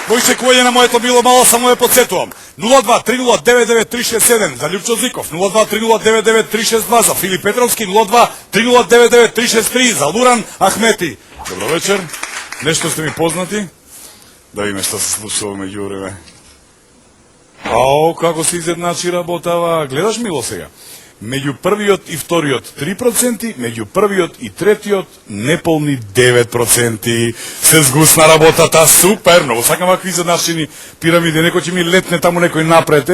Во изчекување на моето било мало, само ја подсетувам. 02-30-99-367 за Лјупчо Зиков, 02-30-99-362 за Филип Петровски, 02-30-99-363 за Луран Ахмети. Добро вечер. Нешто сте ми познати? Да видиме што се случува меѓу време. Ао, како се изедначи работава. Гледаш, Мило, сега? Меѓу првиот и вториот 3%, меѓу првиот и третиот неполни 9%. Се згусна работата, супер, много сакам вакви изедначени пирамиди, некој ќе ми летне таму некој напред,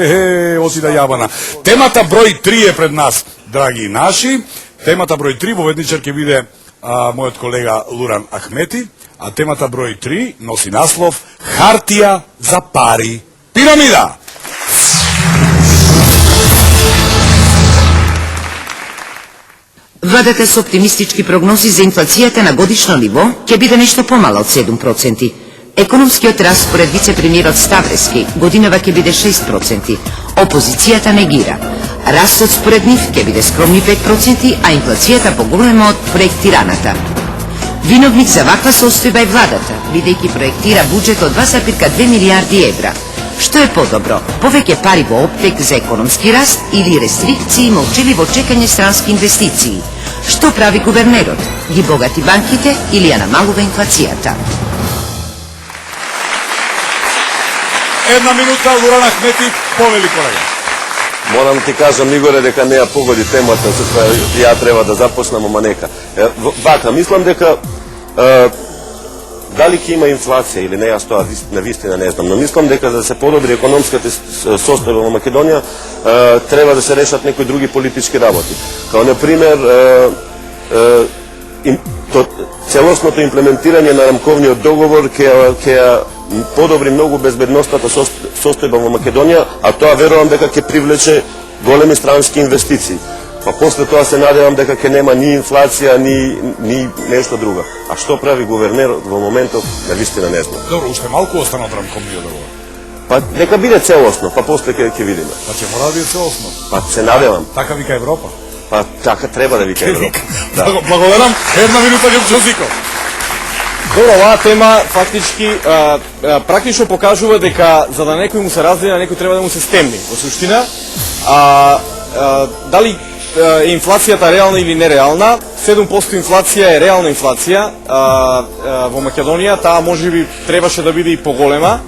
оси да јабана. Темата број 3 е пред нас, драги наши. Темата број 3, воведничар ќе биде мојот колега Луран Ахмети, а темата број 3 носи наслов Хартија за пари. Пирамида! Владата со оптимистички прогнози за инфлацијата на годишно ниво ќе биде нешто помала од 7%. Економскиот раст според вице-премиерот Ставрески годинава ќе биде 6%. Опозицијата негира. Растот според нив ќе биде скромни 5%, а инфлацијата поголема од проектираната. Виновник за ваква состојба е владата, бидејќи проектира буџет од 2,2 милијарди евра. Што е подобро? Повеќе пари во оптек за економски раст или рестрикции и молчеливо чекање странски инвестиции? Што прави гувернерот? Ги богати банките или ја намалува инфлацијата? Една минута, Луран Ахмети, повели колега. Морам ти кажам, Игоре, дека не ја погоди темата со која ја треба да започнам, ама нека. Вака, мислам дека дали ќе има инфлација или не, јас тоа навистина не знам, но мислам дека за да се подобри економската состојба во Македонија треба да се решат некои други политички работи. Као например целосното имплементирање на рамковниот договор ќе подобри многу безбедностната состојба во Македонија, а тоа верувам дека ќе привлече големи странски инвестиции. Па после тоа се надевам дека ќе нема ни инфлација, ни нешто друго. А што прави гувернерот во моментов, навистина не знам. Добро, уште малку остана од рамковниот договор. Па нека биде целосно, па после ќе видиме. Па ќе мора да биде целосно. Па се надевам. Така вика Европа. Па така треба да вика Европа. Да. Благодарам. Една минута Лјупчо Зиков. Добро, оваа тема фактички практично покажува дека за да некој му се раздели, некој треба да му се стемни. Во суштина, дали инфлацијата реална или нереална, 7% инфлација е реална инфлација во Македонија, таа можеби требаше да биде и поголема,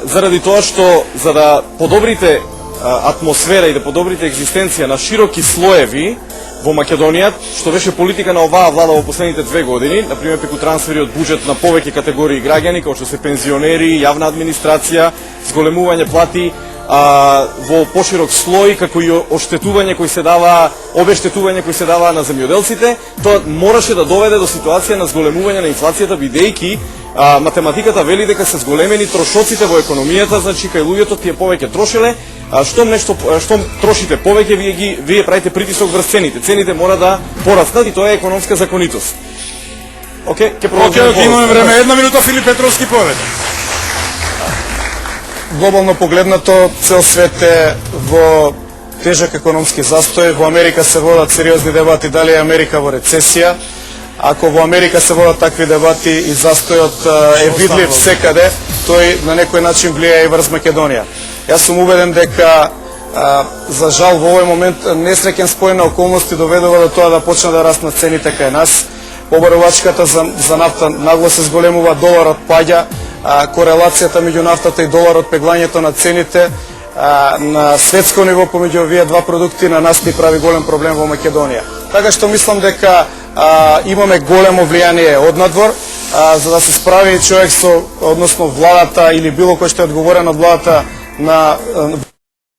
заради тоа што за да подобрите атмосфера и да подобрите екзистенција на широки слоеви во Македонија, што беше политика на оваа влада во последните 2 години, например преку трансфери од буџет на повеќе категории граѓани, како што се пензионери, јавна администрација, зголемување плати во поширок слој, како и обештетување кои се дава на земјоделците, тоа мораше да доведе до ситуација на зголемување на инфлацијата, бидејќи математиката вели дека се зголемени трошоците во економијата, значи кај луѓето тие повеќе трошеле, штом трошите повеќе, вие правите притисок врз цените. Цените мора да пораснат и тоа е економска законитост. Океј, ќе продолжиме. Имаме време, една минута, Филип Петровски, повеќе. Глобално погледнато, цел свет е во тежак економски застој. Во Америка се водат сериозни дебати дали е Америка во рецесија. Ако во Америка се водат такви дебати и застојот е видлив секаде, тој на некој начин влијае и врз Македонија. Јас сум убеден дека за жал во овој момент несреќен спој на околности доведува до тоа да почна да раснат цените кај нас. Побарувачката за нафта нагло се зголемува, доларот паѓа, корелацијата меѓу нафтата и доларот, пеглањето на цените на светско ниво помеѓу овие два продукти на нас ни прави голем проблем во Македонија. Така што мислам дека имаме големо влијание од надвор, за да се справи човек со, односно владата или било кој што е одговорен од владата на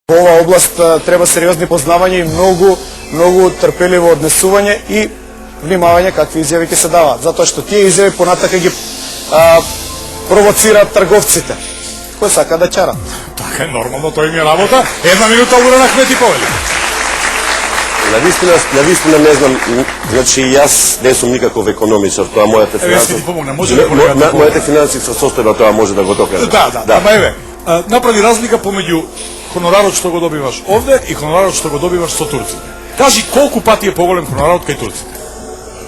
во оваа област, треба сериозни познавања и многу трпеливо однесување и внимавање какви изјави ќе се даваат, затоа што тие изјави понатака ги провоцираат трговците кои сака да чарат. Така е нормално, тој ми е работа. Една минута, Луран Ахмети, повели. Навистина не знам, значи јас не сум никаков економичар, тоа мојата финансиска состојба тоа може да го докаже. Да, ама еве, направи разлика помеѓу хонорарот што го добиваш овде и хонорарот што го добиваш со турците. Кажи колку пати е поголем хонорарот кај турците?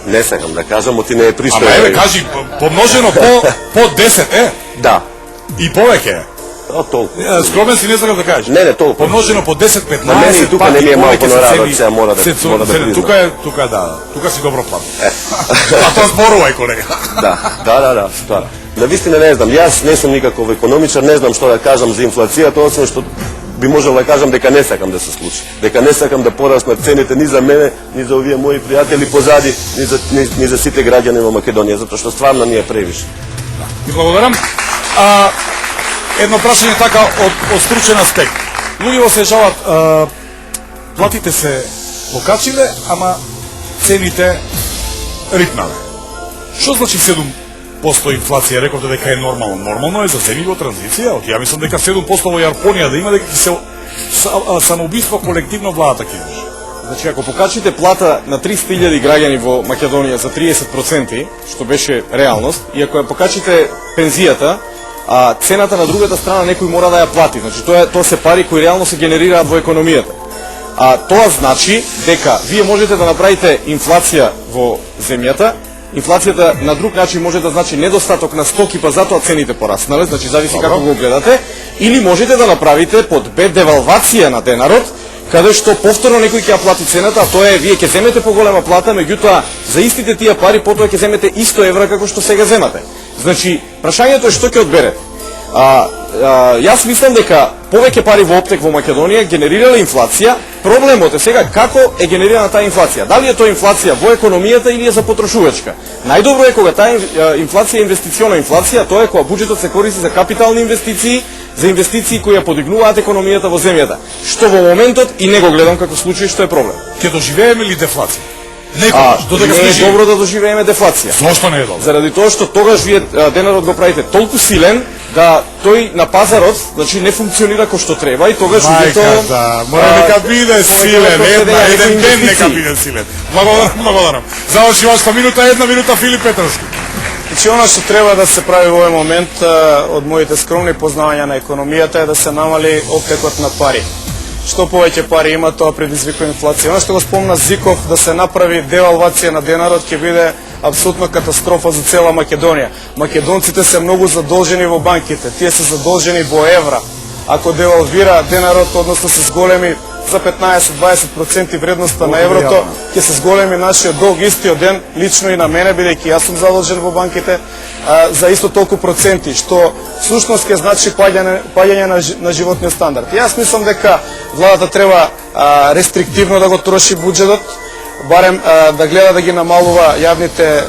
Не сакам да кажам, оти не е пристојно. Ама еве, кажи, помножено по 10, Да. И повеќе. Толку. Скромен си не сакам да кажеш. Не, толку. Помножено по 10-15 На мене и тука не ми е малко на работа, сега мора да признам. Тука да. Тука си добро платен. А тоа зборувај, колега. Да, стварно. Навистина не знам, јас не сум никаков економичар, не знам што да кажам за инфлацијата, освен што би можел да кажам дека не сакам да се случи. Дека не сакам да пораснат цените ни за мене, ни за овие мои пријатели позади, ни за сите граѓани во Македонија, затоа што стварно ни е превише. Ви благодарам. Едно прашање така од стручен аспект. Луѓето се жалат, платите се покачиле, ама цените ритнале. Што значи 7% инфлација? Рековте дека е нормално. Нормално е за земји во транзиција. Ја мислам дека 7% во Јапонија да има, дека ќе се самоубиство колективно владата ќе имаш. Значи, ако покачите плата на 300.000 граѓани во Македонија за 30%, што беше реалност, и ако ја покачите пензијата, цената на другата страна некој мора да ја плати. Значи, тоа се пари кои реално се генерираат во економијата. Тоа значи дека вие можете да направите инфлација во земјата. Инфлацијата на друг начин може да значи недостаток на стоки, па затоа цените пораснале, значи зависи како го гледате, или можете да направите под девалвација на денарот, каде што повторно некој ќе ја плати цената, а тоа е вие ќе земете поголема плата, меѓутоа за истите тие пари потоа ќе земете исто евра како што сега земате. Значи, прашањето е што ќе одберете. Јас мислам дека повеќе пари во оптек во Македонија генерирале инфлација. Проблемот е сега како е генерирана таа инфлација. Дали е тоа инфлација во економијата или е за порошувачка. Најдобро е кога таа инфлација е инвестициона инфлација, тоа е кога буџетот се користи за капитални инвестиции, за инвестиции кои ја подигнуваат економијата во земјата. Што во моментот и не го гледам како случај, што е проблем. Ќе доживееме ли дефлација? Не е добро да доживееме дефлација. Зошто не е добро? Заради тоа што тогаш вие денарот го правите толку силен да тој на пазарот, значи не функционира кој што треба и тогаш Мајка, мора нека биде силен, еден ден нека биде силен. Благодарам. Заврши вашата минута, 1 минута Филип Петровски. Значи, она што треба да се прави во овој момент од моите скромни познавања на економијата е да се намали оптекот на пари. Што повеќе пари има, тоа предизвикува инфлација. Она што го спомна Зиков, да се направи девалвација на денарот, ќе биде апсолутна катастрофа за цела Македонија. Македонците се многу задолжени во банките, тие се задолжени во евра. Ако девалвира денарот, односно се зголеми за 15-20% вредноста на еврото, ќе се зголеми нашиот долг истиот ден, лично и на мене, бидејќи јас сум задолжен во банките, за исто толку проценти, што всушност ќе значи паѓање на животниот стандард. Јас мислам дека владата треба рестриктивно да го троши буџетот, барем да гледа да ги намалува јавните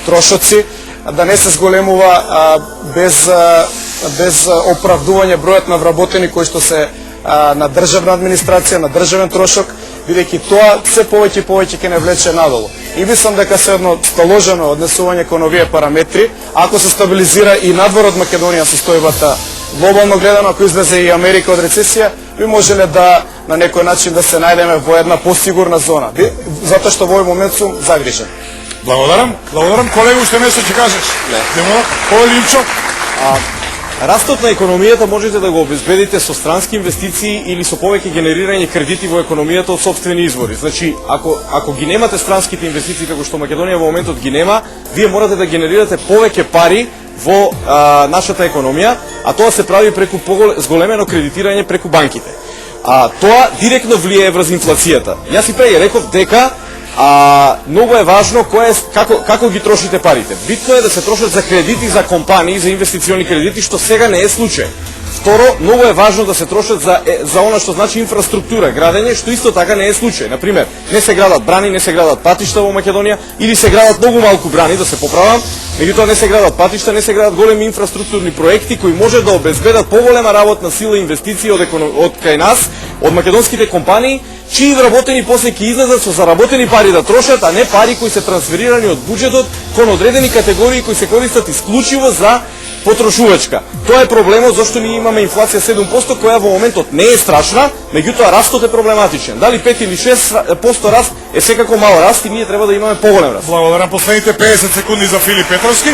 трошоци, да не се зголемува без оправдување бројот на вработени кои што се на државна администрација, на државен трошок, бидејќи тоа се повеќе и повеќе ќе не влече надолу. И мислам дека се едно сталожено однесување кон овие параметри, ако се стабилизира и надвор од Македонија состојбата, глобално гледано, ако излезе и Америка од рецесија, би можеле да на некој начин да се најдеме во една посигурна зона. Затоа што во овој момент сум загрижен. Благодарам. Колегу, уште нешто ќе кажеш? Не. Кој Линчо? Растот на економијата можете да го обезбедите со странски инвестиции или со повеќе генерирање кредити во економијата од сопствени извори. Значи, ако ги немате странските инвестиции како што Македонија во моментот ги нема, вие морате да генерирате повеќе пари во нашата економија, а тоа се прави преку зголемено кредитирање преку банките. Тоа директно влијае врз инфлацијата. Јас и преј реков дека многу е важно како ги трошите парите. Битно е да се трошат за кредити за компании, за инвестициони кредити, што сега не е случај. Второ, многу е важно да се трошат за она што значи инфраструктура, градење, што исто така не е случај. Например, не се градат брани, не се градат патишта во Македонија, или се градат многу малку брани, да се поправам, меѓутоа не се градат патишта, не се градат големи инфраструктурни проекти кои може да обезбедат поголема работна сила и инвестиции од кај нас, од македонските компании, чии вработени после ќе излезат со заработени пари да трошат, а не пари кои се трансферирани од буџетот кон одредени категории кои се користат исклучиво за потрошувачка. Тоа е проблемот зашто ние имаме инфлација 7%, која во моментот не е страшна, меѓутоа растот е проблематичен. Дали 5 или 6% раст е секако мал раст и ние треба да имаме поголем раст. Благодарам. Последните 50 секунди за Филип Петровски.